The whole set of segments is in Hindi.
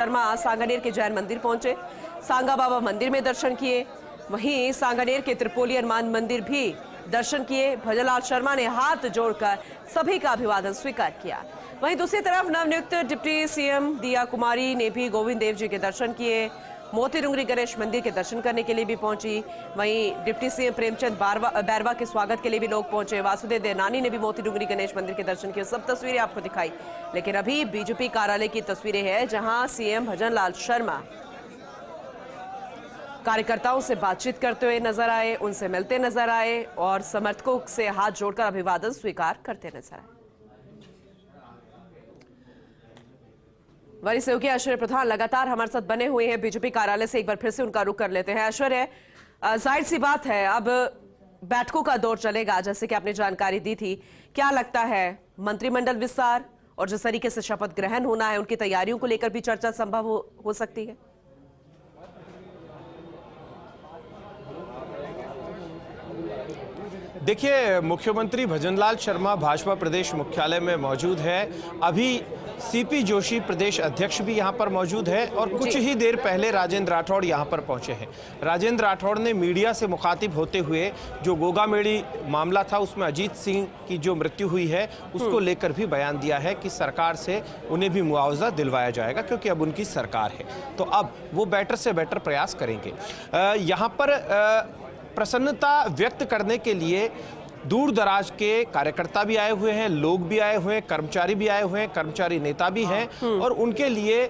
शर्मा सांगानेर के जैन मंदिर पहुंचे, सांगा बाबा मंदिर में दर्शन किए। वहीं सांगानेर के त्रिपोली हनुमान मंदिर भी दर्शन किए। भजनलाल शर्मा ने हाथ जोड़कर सभी का अभिवादन स्वीकार किया। वहीं दूसरी तरफ नवनियुक्त डिप्टी सीएम दिया कुमारी ने भी गोविंद देव जी के दर्शन किए। मोती डूंगरी गणेश मंदिर के दर्शन करने के लिए भी पहुंची। वहीं डिप्टी सीएम प्रेमचंद बैरवा के स्वागत के लिए भी लोग पहुंचे। वासुदेव देवनानी ने भी मोती डूंगरी गणेश मंदिर के दर्शन किए। सब तस्वीरें आपको दिखाई, लेकिन अभी बीजेपी कार्यालय की तस्वीरें हैं, जहां सीएम भजनलाल शर्मा कार्यकर्ताओं से बातचीत करते हुए नजर आए, उनसे मिलते नजर आए और समर्थकों से हाथ जोड़कर अभिवादन स्वीकार करते नजर आए। वरिष्ठ सहयोगी ऐश्वर्य प्रधान लगातार हमारे साथ बने हुए हैं बीजेपी कार्यालय से। एक बार फिर से उनका रुख कर लेते हैं। ऐश्वर्य, जाहिर सी बात है अब बैठकों का दौर चलेगा, जैसे कि आपने जानकारी दी थी। क्या लगता है मंत्रिमंडल विस्तार और जिस तरीके से शपथ ग्रहण होना है, उनकी तैयारियों को लेकर भी चर्चा संभव हो सकती है? देखिए, मुख्यमंत्री भजनलाल शर्मा भाजपा प्रदेश मुख्यालय में मौजूद है। अभी सीपी जोशी प्रदेश अध्यक्ष भी यहां पर मौजूद है और कुछ ही देर पहले राजेंद्र राठौड़ यहां पर पहुंचे हैं। राजेंद्र राठौड़ ने मीडिया से मुखातिब होते हुए जो गोगामेड़ी मामला था, उसमें अजीत सिंह की जो मृत्यु हुई है, उसको लेकर भी बयान दिया है कि सरकार से उन्हें भी मुआवजा दिलवाया जाएगा, क्योंकि अब उनकी सरकार है। तो अब वो बेटर से बेटर प्रयास करेंगे। यहाँ पर प्रसन्नता व्यक्त करने के लिए दूर दराज के कार्यकर्ता भी आए हुए हैं, लोग भी आए हुए हैं, कर्मचारी भी आए हुए हैं, कर्मचारी नेता भी हैं। और उनके लिए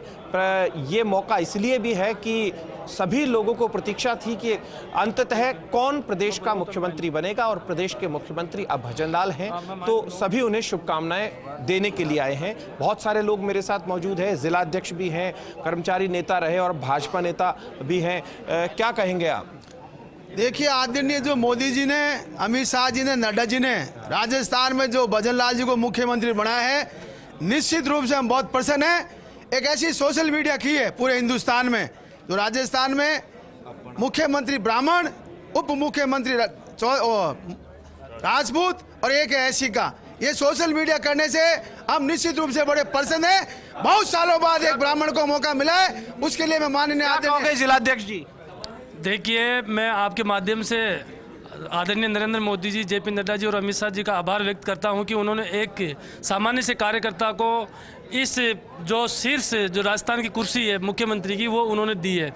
ये मौका इसलिए भी है कि सभी लोगों को प्रतीक्षा थी कि अंततः कौन प्रदेश का मुख्यमंत्री बनेगा, और प्रदेश के मुख्यमंत्री अब भजनलाल हैं। तो सभी उन्हें शुभकामनाएं देने के लिए आए हैं। बहुत सारे लोग मेरे साथ मौजूद हैं, जिला अध्यक्ष भी हैं, कर्मचारी नेता रहे और भाजपा नेता भी हैं। क्या कहेंगे आप? देखिए, आदरणीय जो मोदी जी ने, अमित शाह जी ने, नड्डा जी ने राजस्थान में जो भजनलाल जी को मुख्यमंत्री बनाया है, निश्चित रूप से हम बहुत प्रसन्न हैं। एक ऐसी सोशल मीडिया की है पूरे हिंदुस्तान में, जो राजस्थान में मुख्यमंत्री ब्राह्मण, उप मुख्यमंत्री राजपूत और एक है ऐसी का, ये सोशल मीडिया करने से हम निश्चित रूप से बड़े प्रसन्न हैं। बहुत सालों बाद एक ब्राह्मण को मौका मिला है, उसके लिए मैं माननीय आदरणीय जिलाध्यक्ष जी, देखिए, मैं आपके माध्यम से आदरणीय नरेंद्र मोदी जी, जेपी नड्डा जी और अमित शाह जी का आभार व्यक्त करता हूं कि उन्होंने एक सामान्य से कार्यकर्ता को इस जो शीर्ष जो राजस्थान की कुर्सी है मुख्यमंत्री की, वो उन्होंने दी है।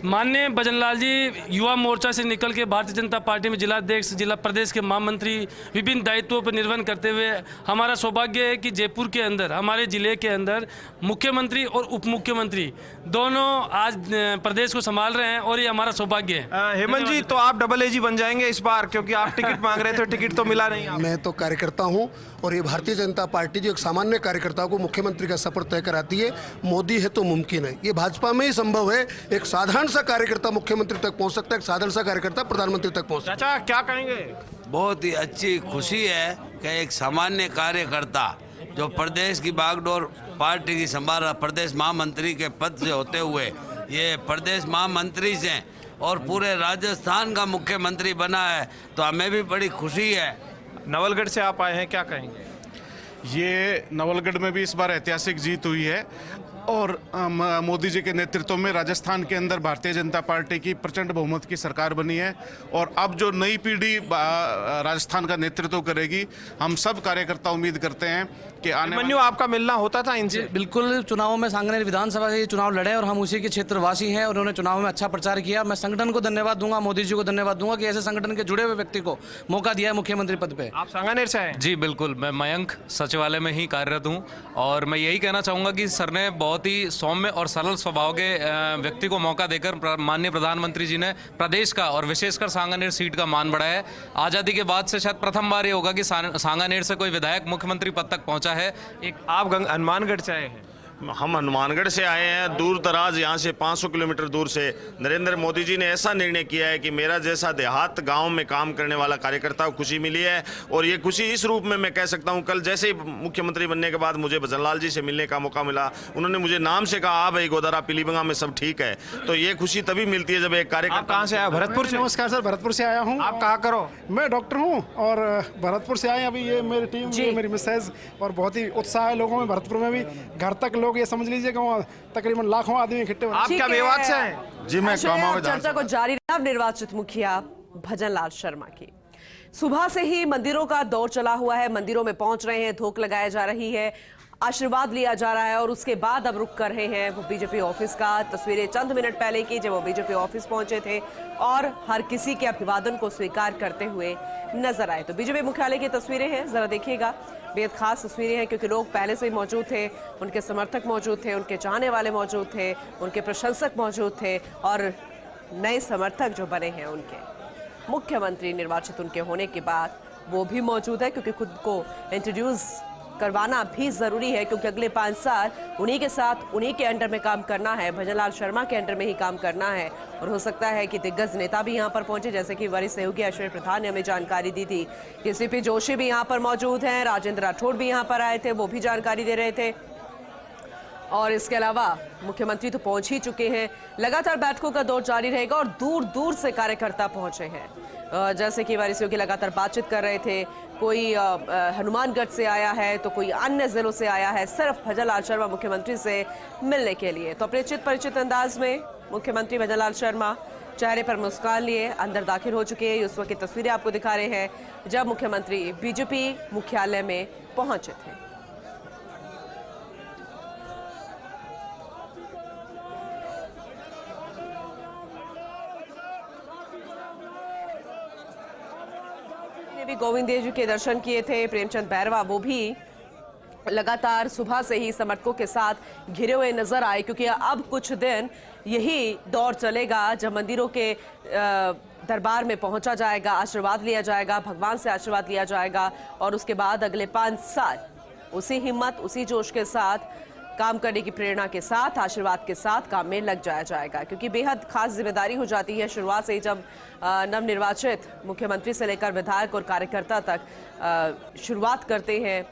माननीय भजनलाल जी युवा मोर्चा से निकल के भारतीय जनता पार्टी में जिलाध्यक्ष, जिला प्रदेश के महामंत्री, विभिन्न दायित्वों पर निर्वहन करते हुए हमारा सौभाग्य है कि जयपुर के अंदर, हमारे जिले के अंदर मुख्यमंत्री और उप मुख्यमंत्री दोनों आज प्रदेश को संभाल रहे हैं, और ये हमारा सौभाग्य है। हेमंत जी, तो आप डबल एजी बन जाएंगे इस बार, क्योंकि आप टिकट मांग रहे थे, टिकट तो मिला नहीं। मैं तो कार्यकर्ता हूं, और ये भारतीय जनता पार्टी जो एक सामान्य कार्यकर्ता को मुख्यमंत्री का सफर तय कराती है, मोदी है तो मुमकिन है। ये भाजपा में ही संभव है। एक साधारण सा कार्यकर्ता मुख्यमंत्री तक पहुंच सकता है, एक साधारण सा कार्यकर्ता प्रधानमंत्री तक पहुंच सकता है। चाचा, क्या कहेंगे? बहुत ही अच्छी खुशी है कि एक सामान्य कार्यकर्ता जो प्रदेश की बागडोर पार्टी की संभाल रहा, प्रदेश महामंत्री के पद से होते हुए ये प्रदेश महामंत्री से और पूरे राजस्थान का मुख्यमंत्री बना है, तो हमें भी बड़ी खुशी है। नवलगढ़ से आप आए हैं, क्या कहेंगे? ये नवलगढ़ में भी इस बार ऐतिहासिक जीत हुई है, और मोदी जी के नेतृत्व में राजस्थान के अंदर भारतीय जनता पार्टी की प्रचंड बहुमत की सरकार बनी है। और अब जो नई पीढ़ी राजस्थान का नेतृत्व करेगी, हम सब कार्यकर्ता उम्मीद करते हैं कि आने मन्यु, आपका मिलना होता था इनसे? बिल्कुल, चुनावों में सांगनेर विधानसभा से ये चुनाव लड़े और हम उसी के क्षेत्रवासी हैं, और उन्होंने चुनाव में अच्छा प्रचार किया। मैं संगठन को धन्यवाद दूंगा, मोदी जी को धन्यवाद दूंगा कि ऐसे संगठन के जुड़े हुए व्यक्ति को मौका दिया है मुख्यमंत्री पद पे। आप सांगानेर से आए? जी बिल्कुल, मैं मयंक सचिवालय में ही कार्यरत हूँ, और मैं यही कहना चाहूँगा कि सर ने बहुत ही सौम्य और सरल स्वभाव के व्यक्ति को मौका देकर माननीय प्रधानमंत्री जी ने प्रदेश का और विशेषकर सांगानेर सीट का मान बढ़ाया है। आज़ादी के बाद से शायद प्रथमबार ये होगा कि सांगानेर से कोई विधायक मुख्यमंत्री पद तक पहुंचा है। आप हनुमानगढ़ से आए हैं? हम हनुमानगढ़ से आए हैं, दूर दराज, यहाँ से 500 किलोमीटर दूर से। नरेंद्र मोदी जी ने ऐसा निर्णय किया है कि मेरा जैसा देहात गांव में काम करने वाला कार्यकर्ता को खुशी मिली है, और ये खुशी इस रूप में मैं कह सकता हूँ, कल जैसे ही मुख्यमंत्री बनने के बाद मुझे भजनलाल जी से मिलने का मौका मिला, उन्होंने मुझे नाम से कहा, भाई गोदारा पीलीबंगा में सब ठीक है। तो ये खुशी तभी मिलती है जब एक कार्यकर्ता। कहाँ से आया? भरतपुर से? नमस्कार सर, भरतपुर से आया हूँ। आप कहाँ करो? मैं डॉक्टर हूँ और भरतपुर से आए। अभी ये मेरी टीम, ये मेरी मिसेज, और बहुत ही उत्साह है लोगों में। भरतपुर में भी घर तक लोग ये समझ लीजिए कि वहाँ तकरीबन लाखों आदमी इकट्ठे हुए। आप क्या विवाद से हैं? जी मैं आश्चर्य चर्चा को जारी नवनिर्वाचित मुखिया भजनलाल शर्मा की सुबह से ही मंदिरों का दौर चला हुआ है। मंदिरों में पहुंच रहे हैं, धूप लगाया जा रही है, आशीर्वाद लिया जा रहा है और उसके बाद अब रुक कर रहे हैं वो बीजेपी ऑफिस का। तस्वीरें चंद मिनट पहले की जब वो बीजेपी ऑफिस पहुंचे थे और हर किसी के अभिवादन को स्वीकार करते हुए नजर आए। तो बीजेपी मुख्यालय की तस्वीरें हैं, जरा देखिएगा। बेहद खास तस्वीरें हैं क्योंकि लोग पहले से ही मौजूद थे, उनके समर्थक मौजूद थे, उनके चाहने वाले मौजूद थे, उनके प्रशंसक मौजूद थे और नए समर्थक जो बने हैं उनके मुख्यमंत्री निर्वाचित उनके होने के बाद वो भी मौजूद है क्योंकि खुद को इंट्रोड्यूस करवाना भी जरूरी है क्योंकि अगले 5 साल उन्हीं के साथ उन्हीं के अंडर में काम करना है, भजनलाल शर्मा के अंडर में ही काम करना है। और हो सकता है कि दिग्गज नेता भी यहां पर पहुंचे, जैसे कि वरिष्ठ सहयोगी ऐश्वर्य प्रधान ने हमें जानकारी दी थी कि सीपी जोशी भी यहां पर मौजूद हैं, राजेंद्र राठौड़ भी यहां पर आए थे, वो भी जानकारी दे रहे थे। और इसके अलावा मुख्यमंत्री तो पहुंच ही चुके हैं। लगातार बैठकों का दौर जारी रहेगा और दूर दूर से कार्यकर्ता पहुंचे हैं, जैसे कि वारिसों की लगातार बातचीत कर रहे थे। कोई हनुमानगढ़ से आया है तो कोई अन्य जिलों से आया है, सिर्फ भजनलाल शर्मा मुख्यमंत्री से मिलने के लिए। तो अपरिचित परिचित अंदाज में मुख्यमंत्री भजनलाल शर्मा चेहरे पर मुस्कान लिए अंदर दाखिल हो चुके हैं। उस वक्त की तस्वीरें आपको दिखा रहे हैं जब मुख्यमंत्री बीजेपी मुख्यालय में पहुंचे थे। भी गोविंद देव जी के दर्शन किए थे। प्रेमचंद बैरवा वो भी लगातार सुबह से ही समर्थकों के साथ घिरे हुए नजर आए क्योंकि अब कुछ दिन यही दौर चलेगा जब मंदिरों के दरबार में पहुंचा जाएगा, आशीर्वाद लिया जाएगा, भगवान से आशीर्वाद लिया जाएगा और उसके बाद अगले 5 साल उसी हिम्मत उसी जोश के साथ काम करने की प्रेरणा के साथ, आशीर्वाद के साथ काम में लग जाएगा क्योंकि बेहद खास जिम्मेदारी हो जाती है शुरुआत से ही जब नवनिर्वाचित मुख्यमंत्री से लेकर विधायक और कार्यकर्ता तक शुरुआत करते हैं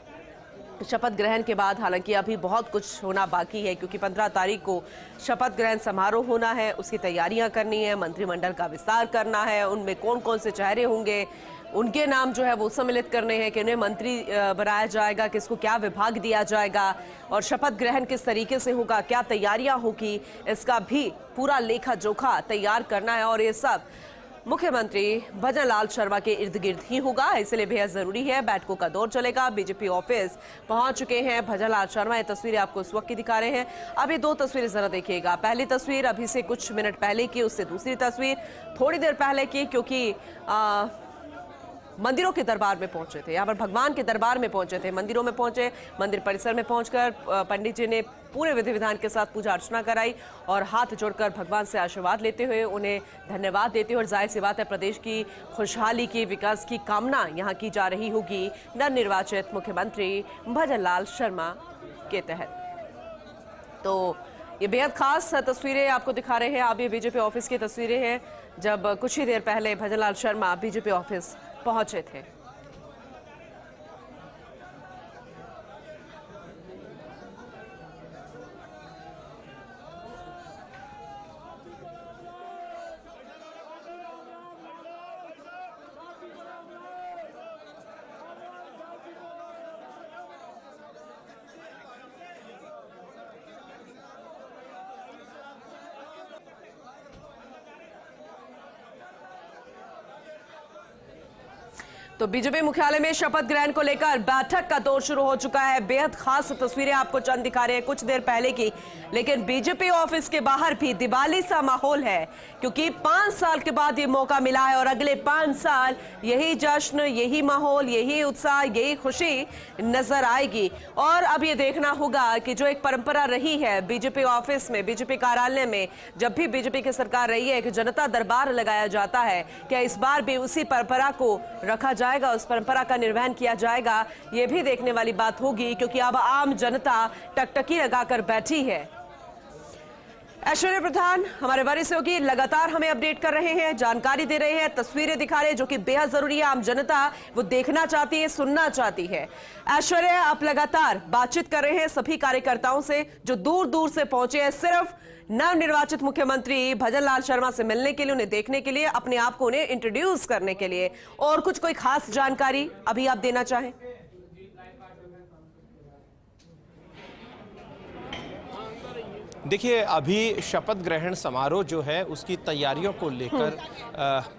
शपथ ग्रहण के बाद। हालांकि अभी बहुत कुछ होना बाकी है क्योंकि 15 तारीख को शपथ ग्रहण समारोह होना है, उसकी तैयारियां करनी है, मंत्रिमंडल का विस्तार करना है, उनमें कौन कौन से चेहरे होंगे, उनके नाम जो है वो सम्मिलित करने हैं कि उन्हें मंत्री बनाया जाएगा, किसको क्या विभाग दिया जाएगा और शपथ ग्रहण किस तरीके से होगा, क्या तैयारियां होगी, इसका भी पूरा लेखा जोखा तैयार करना है और ये सब मुख्यमंत्री भजनलाल शर्मा के इर्द गिर्द ही होगा। इसलिए बेहद जरूरी है, बैठकों का दौर चलेगा। बीजेपी ऑफिस पहुंच चुके हैं भजनलाल शर्मा। ये तस्वीरें आपको इस वक्त की दिखा रहे हैं। अब ये 2 तस्वीरें जरा देखिएगा। पहली तस्वीर अभी से कुछ मिनट पहले की, उससे दूसरी तस्वीर थोड़ी देर पहले की क्योंकि मंदिरों के दरबार में पहुंचे थे, यहाँ पर भगवान के दरबार में पहुंचे थे, मंदिरों में पहुंचे, मंदिर परिसर में पहुंचकर पंडित जी ने पूरे विधि विधान के साथ पूजा अर्चना कराई और हाथ जोड़कर भगवान से आशीर्वाद लेते हुए उन्हें धन्यवाद देते हुए, और जाहिर सी बात है प्रदेश की खुशहाली की, विकास की कामना यहाँ की जा रही होगी नवनिर्वाचित मुख्यमंत्री भजनलाल शर्मा के तहत। तो ये बेहद खास तस्वीरें आपको दिखा रहे हैं। आप ये बीजेपी ऑफिस की तस्वीरें हैं जब कुछ ही देर पहले भजनलाल शर्मा बीजेपी ऑफिस पहुंचे थे। तो बीजेपी मुख्यालय में शपथ ग्रहण को लेकर बैठक का दौर शुरू हो चुका है। बेहद खास तस्वीरें आपको चंद दिखा रहे हैं कुछ देर पहले की, लेकिन बीजेपी ऑफिस के बाहर भी दिवाली सा माहौल है क्योंकि 5 साल के बाद ये मौका मिला है और अगले 5 साल यही जश्न, यही माहौल, यही उत्साह, यही खुशी नजर आएगी। और अब ये देखना होगा कि जो एक परंपरा रही है बीजेपी ऑफिस में, बीजेपी कार्यालय में, जब भी बीजेपी की सरकार रही है कि जनता दरबार लगाया जाता है, क्या इस बार भी उसी परंपरा को रखा जाएगा, उस परंपरा का निर्वहन किया जाएगा? ये भी देखने वाली बात होगी क्योंकि अब आम जनता टकटकी लगाकर बैठी है। ऐश्वर्य प्रधान हमारे वरिष्ठ सहयोगी लगातार हमें अपडेट कर रहे हैं, जानकारी दे रहे हैं, तस्वीरें दिखा रहे हैं जो कि बेहद जरूरी है। आम जनता वो देखना चाहती है, सुनना चाहती है। ऐश्वर्य आप लगातार बातचीत कर रहे हैं सभी कार्यकर्ताओं से जो दूर दूर से पहुंचे हैं सिर्फ नवनिर्वाचित मुख्यमंत्री भजनलाल शर्मा से मिलने के लिए, उन्हें देखने के लिए, अपने आप को उन्हें इंट्रोड्यूस करने के लिए। और कुछ कोई खास जानकारी अभी आप देना चाहें? देखिए, अभी शपथ ग्रहण समारोह जो है उसकी तैयारियों को लेकर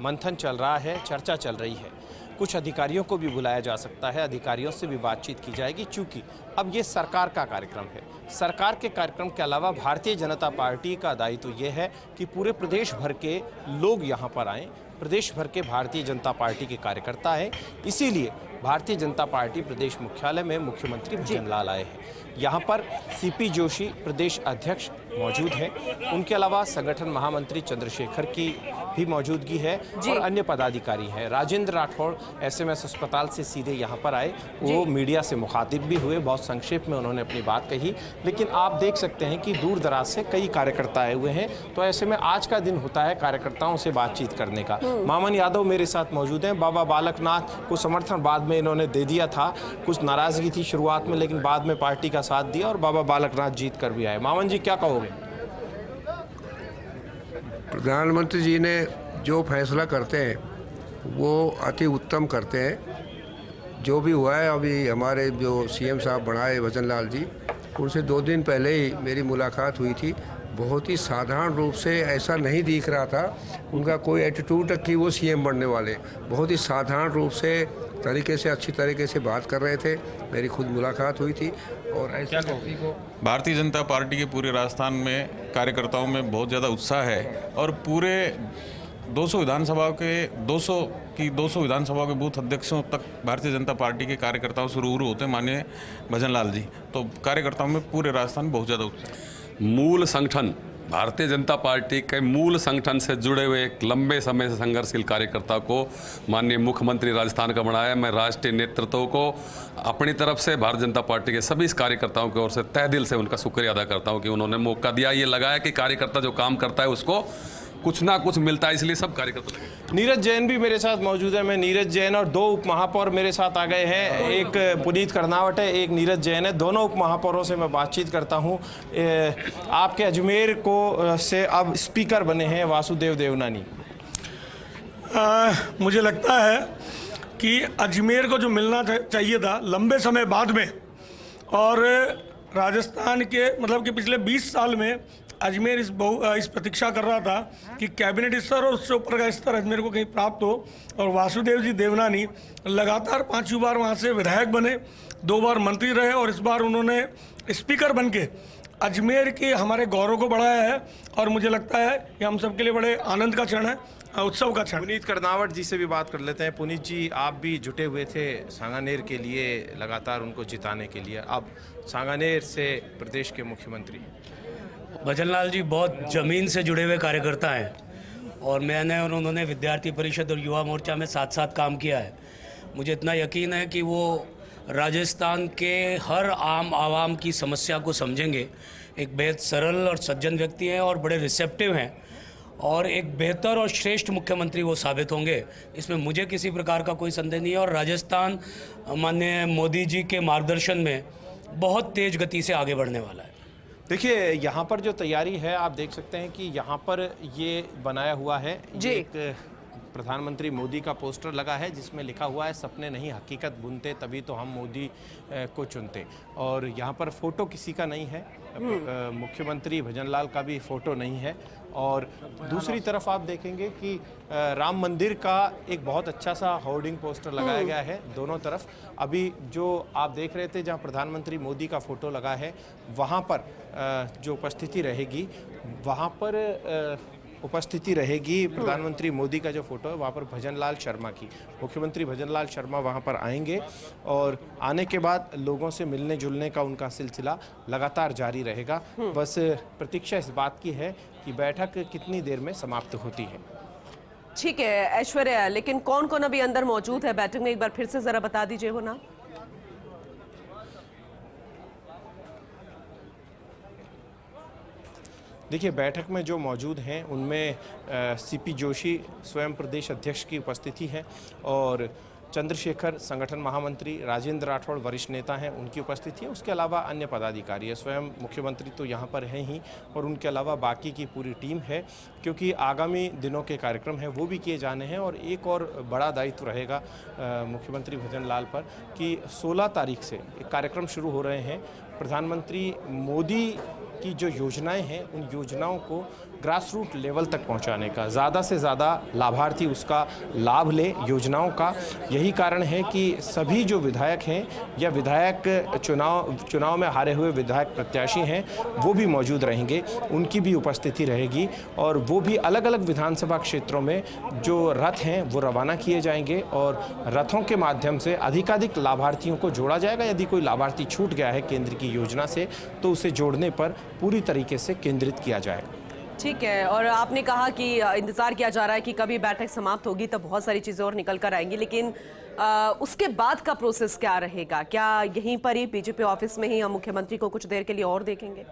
मंथन चल रहा है, चर्चा चल रही है। कुछ अधिकारियों को भी बुलाया जा सकता है, अधिकारियों से भी बातचीत की जाएगी, क्योंकि अब ये सरकार का कार्यक्रम है। सरकार के कार्यक्रम के अलावा भारतीय जनता पार्टी का दायित्व ये है कि पूरे प्रदेश भर के लोग यहाँ पर आएँ, प्रदेश भर के भारतीय जनता पार्टी के कार्यकर्ता हैं। इसीलिए भारतीय जनता पार्टी प्रदेश मुख्यालय में मुख्यमंत्री भजन लाल आए हैं। यहाँ पर सीपी जोशी प्रदेश अध्यक्ष मौजूद हैं, उनके अलावा संगठन महामंत्री चंद्रशेखर की भी मौजूदगी है और अन्य पदाधिकारी हैं। राजेंद्र राठौड़ एसएमएस अस्पताल से सीधे यहाँ पर आए, वो मीडिया से मुखातिब भी हुए, बहुत संक्षेप में उन्होंने अपनी बात कही। लेकिन आप देख सकते हैं कि दूर दराज से कई कार्यकर्ता आए हुए हैं, तो ऐसे में आज का दिन होता है कार्यकर्ताओं से बातचीत करने का। मामन यादव मेरे साथ मौजूद हैं। बाबा बालकनाथ को समर्थन बाद में इन्होंने दे दिया था, कुछ नाराजगी थी शुरुआत में, लेकिन बाद में पार्टी का साथ दिया और बाबा बालकनाथ जीत कर भी आए। मामन जी, क्या कहोगे? प्रधानमंत्री जी ने जो फैसला करते हैं वो अति उत्तम करते हैं। जो भी हुआ है, अभी हमारे जो सीएम साहब बनाए भजन लाल जी, उनसे 2 दिन पहले ही मेरी मुलाकात हुई थी। बहुत ही साधारण रूप से, ऐसा नहीं दिख रहा था उनका कोई एटीट्यूड कि वो सीएम बनने वाले, बहुत ही साधारण रूप से तरीके से, अच्छी तरीके से बात कर रहे थे। मेरी खुद मुलाकात हुई थी और ऐसा भारतीय जनता पार्टी के पूरे राजस्थान में कार्यकर्ताओं में बहुत ज़्यादा उत्साह है और पूरे 200 विधानसभा के 200 विधानसभा के बूथ अध्यक्षों तक भारतीय जनता पार्टी के कार्यकर्ताओं से रूबरू होते हैं माननीय भजन लाल जी। तो कार्यकर्ताओं में पूरे राजस्थान में बहुत ज़्यादा उत्साह है। मूल संगठन भारतीय जनता पार्टी के मूल संगठन से जुड़े हुए एक लंबे समय से संघर्षशील कार्यकर्ता को माननीय मुख्यमंत्री राजस्थान का बनाया। मैं राष्ट्रीय नेतृत्व को अपनी तरफ से भारतीय जनता पार्टी के सभी कार्यकर्ताओं की ओर से तहे दिल से उनका शुक्रिया अदा करता हूं कि उन्होंने मौका दिया। ये लगाया कि कार्यकर्ता जो काम करता है उसको कुछ ना कुछ मिलता है, इसलिए सब कार्यकर्ता। नीरज जैन भी मेरे साथ मौजूद है। मैं नीरज जैन और 2 उप महापौर मेरे साथ आ गए हैं, एक पुनीत कर्नावट है, एक नीरज जैन है। दोनों उप महापौरों से मैं बातचीत करता हूं। आपके अजमेर को से अब स्पीकर बने हैं वासुदेव देवनानी। मुझे लगता है कि अजमेर को जो मिलना चाहिए था लंबे समय बाद में, और राजस्थान के मतलब कि पिछले 20 साल में अजमेर इस प्रतीक्षा कर रहा था कि कैबिनेट स्तर और उससे ऊपर का स्तर अजमेर को कहीं प्राप्त हो। और वासुदेव जी देवनानी लगातार 5वीं बार वहाँ से विधायक बने, 2 बार मंत्री रहे और इस बार उन्होंने स्पीकर बन के अजमेर के हमारे गौरव को बढ़ाया है। और मुझे लगता है कि हम सबके लिए बड़े आनंद का क्षण है, उत्सव का क्षण। पुनीत कर्नावट जी से भी बात कर लेते हैं। पुनीत जी, आप भी जुटे हुए थे सांगानेर के लिए, लगातार उनको जिताने के लिए। अब सांगानेर से प्रदेश के मुख्यमंत्री भजन लाल जी बहुत ज़मीन से जुड़े हुए कार्यकर्ता हैं और मैंने और उन्होंने विद्यार्थी परिषद और युवा मोर्चा में साथ साथ काम किया है। मुझे इतना यकीन है कि वो राजस्थान के हर आम आवाम की समस्या को समझेंगे। एक बेहद सरल और सज्जन व्यक्ति हैं और बड़े रिसेप्टिव हैं और एक बेहतर और श्रेष्ठ मुख्यमंत्री वो साबित होंगे, इसमें मुझे किसी प्रकार का कोई संदेह नहीं है। और राजस्थान माननीय मोदी जी के मार्गदर्शन में बहुत तेज़ गति से आगे बढ़ने वाला है। देखिए, यहाँ पर जो तैयारी है आप देख सकते हैं कि यहाँ पर ये बनाया हुआ है, ये एक प्रधानमंत्री मोदी का पोस्टर लगा है जिसमें लिखा हुआ है सपने नहीं हकीकत बुनते तभी तो हम मोदी को चुनते। और यहाँ पर फोटो किसी का नहीं है, मुख्यमंत्री भजन लाल का भी फोटो नहीं है। और दूसरी तरफ आप देखेंगे कि राम मंदिर का एक बहुत अच्छा सा होर्डिंग पोस्टर लगाया गया है दोनों तरफ। अभी जो आप देख रहे थे जहाँ प्रधानमंत्री मोदी का फोटो लगा है, वहाँ पर जो उपस्थिति रहेगी, वहाँ पर उपस्थिति रहेगी प्रधानमंत्री मोदी का जो फोटो है, वहाँ पर भजन लाल शर्मा की। मुख्यमंत्री भजन लाल शर्मा वहाँ पर आएंगे और आने के बाद लोगों से मिलने जुलने का उनका सिलसिला लगातार जारी रहेगा। बस प्रतीक्षा इस बात की है कि बैठक कितनी देर में समाप्त होती है। ठीक है ऐश्वर्या, लेकिन कौन कौन अभी अंदर मौजूद है बैठक में, एक बार फिर से जरा बता दीजिए वो नाम। देखिए, बैठक में जो मौजूद हैं उनमें सीपी जोशी स्वयं प्रदेश अध्यक्ष की उपस्थिति है और चंद्रशेखर संगठन महामंत्री, राजेंद्र राठौड़ वरिष्ठ नेता हैं, उनकी उपस्थिति है। उसके अलावा अन्य पदाधिकारी है, स्वयं मुख्यमंत्री तो यहाँ पर हैं ही और उनके अलावा बाकी की पूरी टीम है, क्योंकि आगामी दिनों के कार्यक्रम हैं वो भी किए जाने हैं। और एक और बड़ा दायित्व रहेगा मुख्यमंत्री भजन लाल पर कि 16 तारीख से एक कार्यक्रम शुरू हो रहे हैं। प्रधानमंत्री मोदी कि जो योजनाएं हैं उन योजनाओं को ग्रास रूट लेवल तक पहुंचाने का, ज़्यादा से ज़्यादा लाभार्थी उसका लाभ ले योजनाओं का। यही कारण है कि सभी जो विधायक हैं या विधायक चुनाव में हारे हुए विधायक प्रत्याशी हैं वो भी मौजूद रहेंगे, उनकी भी उपस्थिति रहेगी और वो भी अलग अलग विधानसभा क्षेत्रों में जो रथ हैं वो रवाना किए जाएंगे और रथों के माध्यम से अधिकाधिक लाभार्थियों को जोड़ा जाएगा। यदि कोई लाभार्थी छूट गया है केंद्र की योजना से तो उसे जोड़ने पर पूरी तरीके से केंद्रित किया जाएगा। ठीक है, और आपने कहा कि इंतजार किया जा रहा है कि कभी बैठक समाप्त होगी तब बहुत सारी चीजें और निकल कर आएंगी, लेकिन उसके बाद का प्रोसेस क्या रहेगा? क्या यहीं पर ही बीजेपी ऑफिस में ही हम मुख्यमंत्री को कुछ देर के लिए और देखेंगे?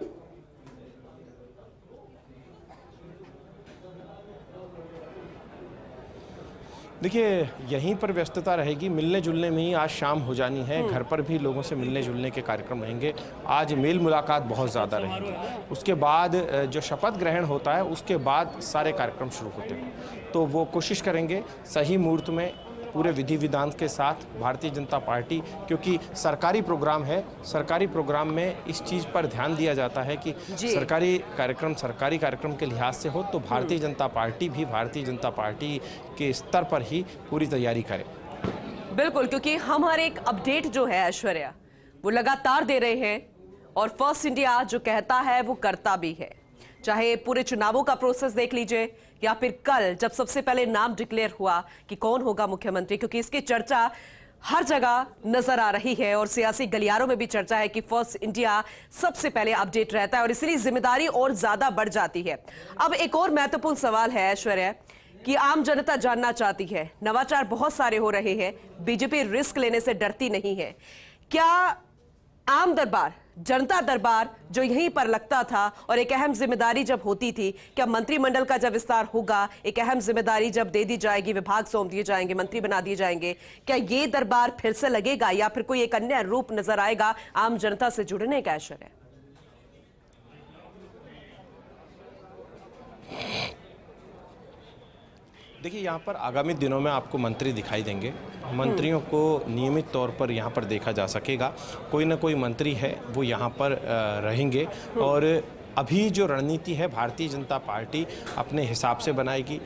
देखिए, यहीं पर व्यस्तता रहेगी, मिलने जुलने में ही आज शाम हो जानी है। घर पर भी लोगों से मिलने जुलने के कार्यक्रम रहेंगे। आज मेल मुलाकात बहुत ज़्यादा रहेंगी। उसके बाद जो शपथ ग्रहण होता है उसके बाद सारे कार्यक्रम शुरू होते हैं, तो वो कोशिश करेंगे सही मुहूर्त में पूरे विधि विधान के साथ भारतीय जनता पार्टी, क्योंकि सरकारी प्रोग्राम है, सरकारी प्रोग्राम में इस चीज़ पर ध्यान दिया जाता है कि सरकारी कार्यक्रम के लिहाज से हो तो भारतीय जनता पार्टी भी भारतीय जनता पार्टी के स्तर पर ही पूरी तैयारी करे। बिल्कुल, क्योंकि हम हर एक अपडेट जो है ऐश्वर्या वो लगातार दे रहे हैं और फर्स्ट इंडिया जो कहता है वो करता भी है। चाहे पूरे चुनावों का प्रोसेस देख लीजिए या फिर कल जब सबसे पहले नाम डिक्लेयर हुआ कि कौन होगा मुख्यमंत्री, क्योंकि इसकी चर्चा हर जगह नजर आ रही है और सियासी गलियारों में भी चर्चा है कि फर्स्ट इंडिया सबसे पहले अपडेट रहता है और इसलिए जिम्मेदारी और ज्यादा बढ़ जाती है। अब एक और महत्वपूर्ण सवाल है ऐश्वर्या कि आम जनता जानना चाहती है, नवाचार बहुत सारे हो रहे हैं, बीजेपी रिस्क लेने से डरती नहीं है। क्या आम दरबार, जनता दरबार जो यहीं पर लगता था और एक अहम जिम्मेदारी जब होती थी, क्या मंत्रिमंडल का जब विस्तार होगा, एक अहम जिम्मेदारी जब दे दी जाएगी, विभाग सौंप दिए जाएंगे, मंत्री बना दिए जाएंगे, क्या ये दरबार फिर से लगेगा या फिर कोई एक अन्य रूप नजर आएगा आम जनता से जुड़ने का? ऐश्वर्या, देखिए, यहाँ पर आगामी दिनों में आपको मंत्री दिखाई देंगे। मंत्रियों को नियमित तौर पर यहाँ पर देखा जा सकेगा। कोई ना कोई मंत्री है वो यहाँ पर रहेंगे और अभी जो रणनीति है भारतीय जनता पार्टी अपने हिसाब से बनाएगी।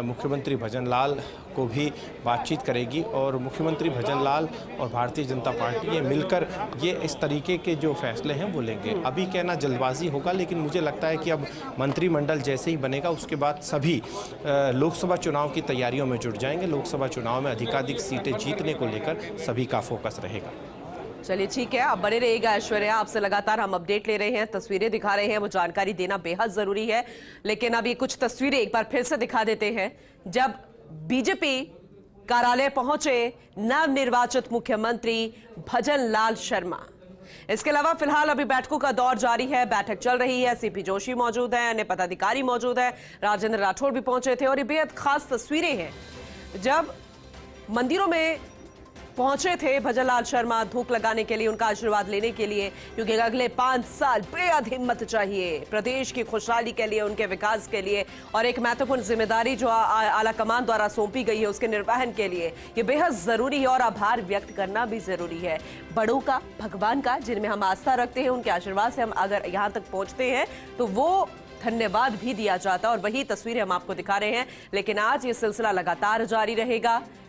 मुख्यमंत्री भजनलाल को भी बातचीत करेगी और मुख्यमंत्री भजनलाल और भारतीय जनता पार्टी ये मिलकर ये इस तरीके के जो फैसले हैं वो लेंगे। अभी कहना जल्दबाजी होगा, लेकिन मुझे लगता है कि अब मंत्रिमंडल जैसे ही बनेगा उसके बाद सभी लोकसभा चुनाव की तैयारियों में जुट जाएंगे। लोकसभा चुनाव में अधिकाधिक सीटें जीतने को लेकर सभी का फोकस रहेगा। चलिए ठीक है, अब बने रहिएगा ऐश्वर्या, आपसे लगातार हम अपडेट ले रहे हैं, तस्वीरें दिखा रहे हैं, वो जानकारी देना बेहद जरूरी है। लेकिन अब ये कुछ तस्वीरें एक बार फिर से दिखा देते हैं। जब बीजेपी कार्यालय पहुंचे नवनिर्वाचित मुख्यमंत्री भजनलाल शर्मा। इसके अलावा फिलहाल अभी बैठकों का दौर जारी है, बैठक चल रही है, सीपी जोशी मौजूद है, अन्य पदाधिकारी मौजूद है, राजेंद्र राठौड़ भी पहुंचे थे और ये बेहद खास तस्वीरें हैं जब मंदिरों में पहुंचे थे भजनलाल शर्मा धूप लगाने के लिए, उनका आशीर्वाद लेने के लिए, क्योंकि अगले 5 साल बेहद हिम्मत चाहिए प्रदेश की खुशहाली के लिए, उनके विकास के लिए और एक महत्वपूर्ण जिम्मेदारी जो आला कमान द्वारा सौंपी गई है उसके निर्वहन के लिए ये बेहद जरूरी है और आभार व्यक्त करना भी जरूरी है बड़ों का, भगवान का, जिनमें हम आस्था रखते हैं, उनके आशीर्वाद से हम अगर यहाँ तक पहुंचते हैं तो वो धन्यवाद भी दिया जाता है और वही तस्वीरें हम आपको दिखा रहे हैं। लेकिन आज ये सिलसिला लगातार जारी रहेगा।